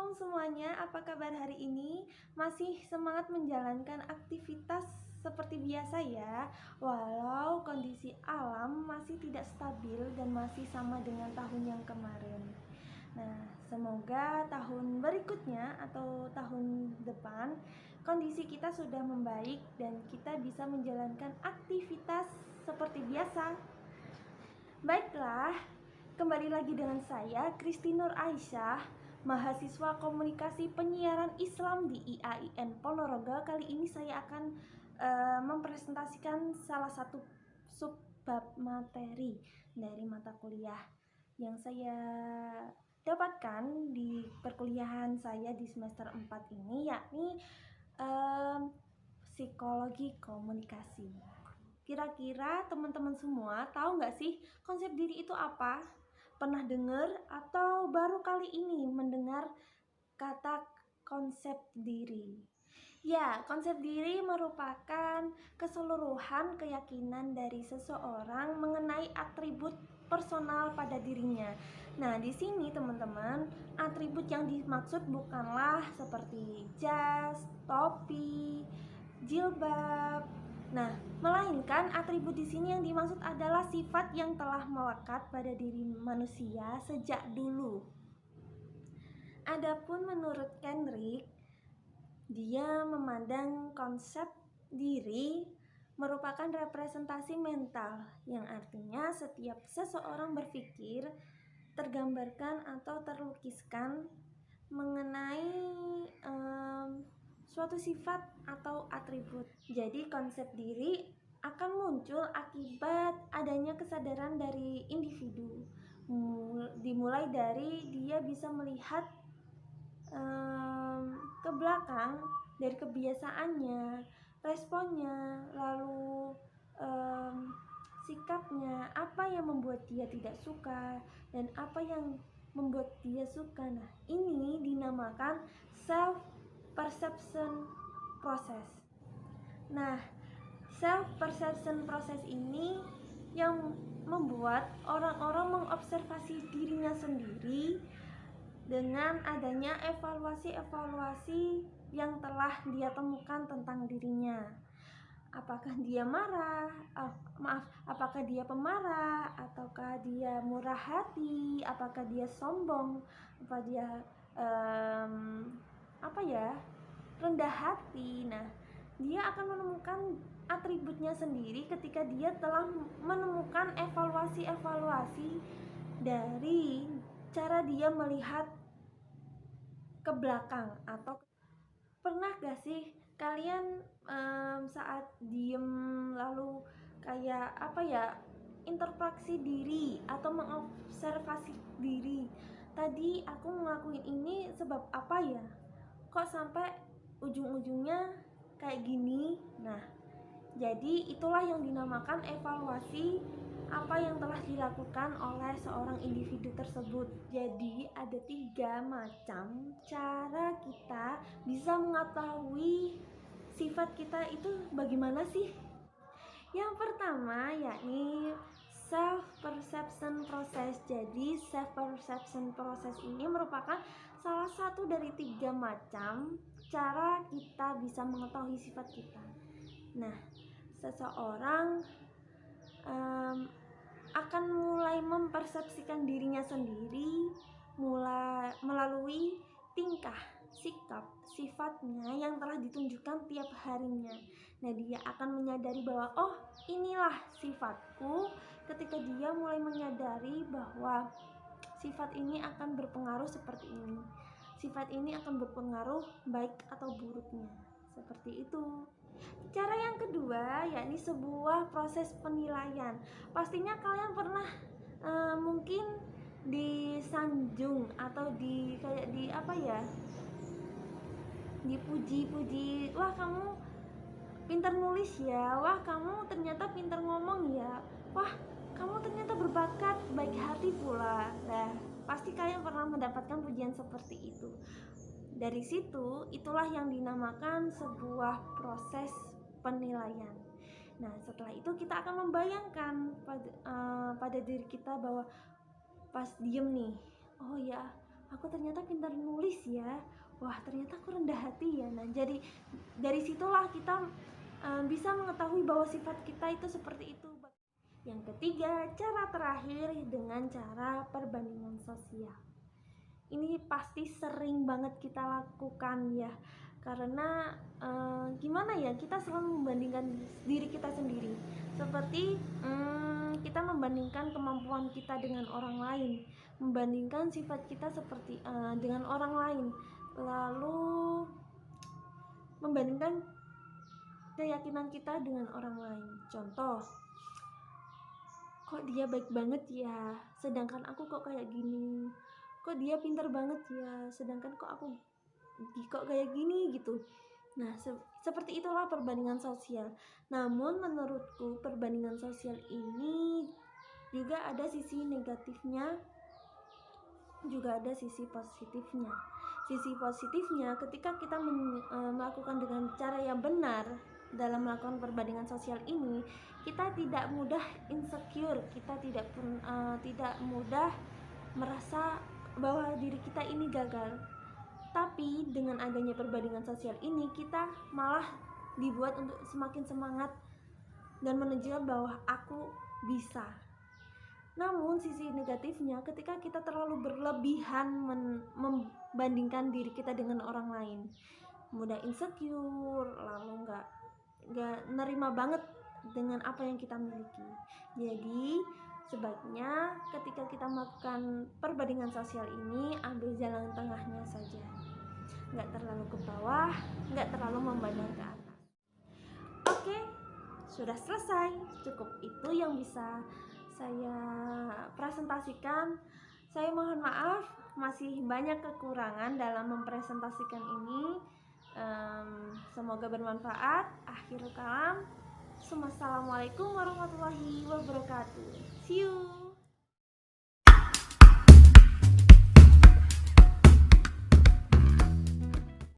Shalom semuanya, apa kabar hari ini? Masih semangat menjalankan aktivitas seperti biasa ya? Walau kondisi alam masih tidak stabil dan masih sama dengan tahun yang kemarin. Nah, semoga tahun berikutnya atau tahun depan kondisi kita sudah membaik dan kita bisa menjalankan aktivitas seperti biasa. Baiklah, kembali lagi dengan saya Kristi Nur Aisyah, mahasiswa komunikasi penyiaran Islam di IAIN Ponorogo. Kali ini saya akan mempresentasikan salah satu subbab materi dari mata kuliah yang saya dapatkan di perkuliahan saya di semester 4 ini, yakni psikologi komunikasi. Kira-kira teman-teman semua tahu nggak sih konsep diri itu apa? Pernah dengar atau baru kali ini mendengar kata konsep diri? Ya, konsep diri merupakan keseluruhan keyakinan dari seseorang mengenai atribut personal pada dirinya. Nah, di sini teman-teman, atribut yang dimaksud bukanlah seperti jas, topi, jilbab. Nah, melainkan atribut di sini yang dimaksud adalah sifat yang telah melekat pada diri manusia sejak dulu. Adapun menurut Kendrick, dia memandang konsep diri merupakan representasi mental, yang artinya setiap seseorang berpikir tergambarkan atau terlukiskan mengenai suatu sifat atau atribut. Jadi konsep diri akan muncul akibat adanya kesadaran dari individu. Dimulai dari dia bisa melihat ke belakang dari kebiasaannya, responnya, lalu sikapnya, apa yang membuat dia tidak suka dan apa yang membuat dia suka. Nah, ini dinamakan self perception process. Nah, self perception process ini yang membuat orang-orang mengobservasi dirinya sendiri dengan adanya evaluasi-evaluasi yang telah dia temukan tentang dirinya. Apakah dia marah? Apakah dia pemarah? Ataukah dia murah hati? Apakah dia sombong? Apa dia rendah hati? Nah, dia akan menemukan atributnya sendiri ketika dia telah menemukan evaluasi-evaluasi dari cara dia melihat ke belakang. Atau pernah gak sih kalian saat diem lalu kayak introspeksi diri atau mengobservasi diri, tadi aku ngelakuin ini sebab apa ya, kok sampai ujung-ujungnya kayak gini. Nah, jadi itulah yang dinamakan evaluasi apa yang telah dilakukan oleh seorang individu tersebut. Jadi ada 3 macam cara kita bisa mengetahui sifat kita itu bagaimana sih. Yang pertama yakni self perception process. Jadi self perception process ini merupakan salah satu dari 3 macam cara kita bisa mengetahui sifat kita. Nah, seseorang akan mulai mempersepsikan dirinya sendiri melalui tingkah, sikap, sifatnya yang telah ditunjukkan tiap harinya. Nah, dia akan menyadari bahwa oh, inilah sifatku. Ketika dia mulai menyadari bahwa sifat ini akan berpengaruh seperti ini, sifat ini akan berpengaruh baik atau buruknya, seperti itu. Cara yang kedua yakni sebuah proses penilaian. Pastinya kalian pernah mungkin disanjung atau dipuji-puji, wah kamu pintar nulis ya, wah kamu ternyata pintar ngomong ya, wah kamu ternyata berbakat, baik hati pula. Nah, pasti kalian pernah mendapatkan pujian seperti itu. Dari situ, itulah yang dinamakan sebuah proses penilaian. Nah, setelah itu kita akan membayangkan pada diri kita bahwa pas diem nih, oh ya, aku ternyata pintar nulis ya, wah ternyata aku rendah hati ya. Nah, jadi dari situlah kita bisa mengetahui bahwa sifat kita itu seperti itu. Yang ketiga, cara terakhir dengan cara perbandingan sosial. Ini pasti sering banget kita lakukan ya, karena gimana ya, kita selalu membandingkan diri kita sendiri. Seperti kita membandingkan kemampuan kita dengan orang lain, membandingkan sifat kita seperti dengan orang lain, lalu membandingkan keyakinan kita dengan orang lain. Contoh, kok dia baik banget ya, sedangkan aku kok kayak gini. Kok dia pintar banget ya, sedangkan kok aku kok kayak gini gitu. Nah, seperti itulah perbandingan sosial. Namun menurutku perbandingan sosial ini juga ada sisi negatifnya, juga ada sisi positifnya. Sisi positifnya ketika kita melakukan dengan cara yang benar dalam melakukan perbandingan sosial ini, kita tidak mudah insecure, kita tidak mudah merasa bahwa diri kita ini gagal. Tapi dengan adanya perbandingan sosial ini, kita malah dibuat untuk semakin semangat dan menunjukkan bahwa aku bisa. Namun sisi negatifnya ketika kita terlalu berlebihan membandingkan diri kita dengan orang lain, mudah insecure, lalu nggak nerima banget dengan apa yang kita miliki. Jadi sebaiknya ketika kita melakukan perbandingan sosial ini, ambil jalan tengahnya saja, nggak terlalu ke bawah, nggak terlalu memandang ke atas. Oke, sudah selesai. Cukup itu yang bisa saya presentasikan. Saya mohon maaf, masih banyak kekurangan dalam mempresentasikan ini. Semoga bermanfaat. Akhirul kalam, assalamualaikum warahmatullahi wabarakatuh. See you.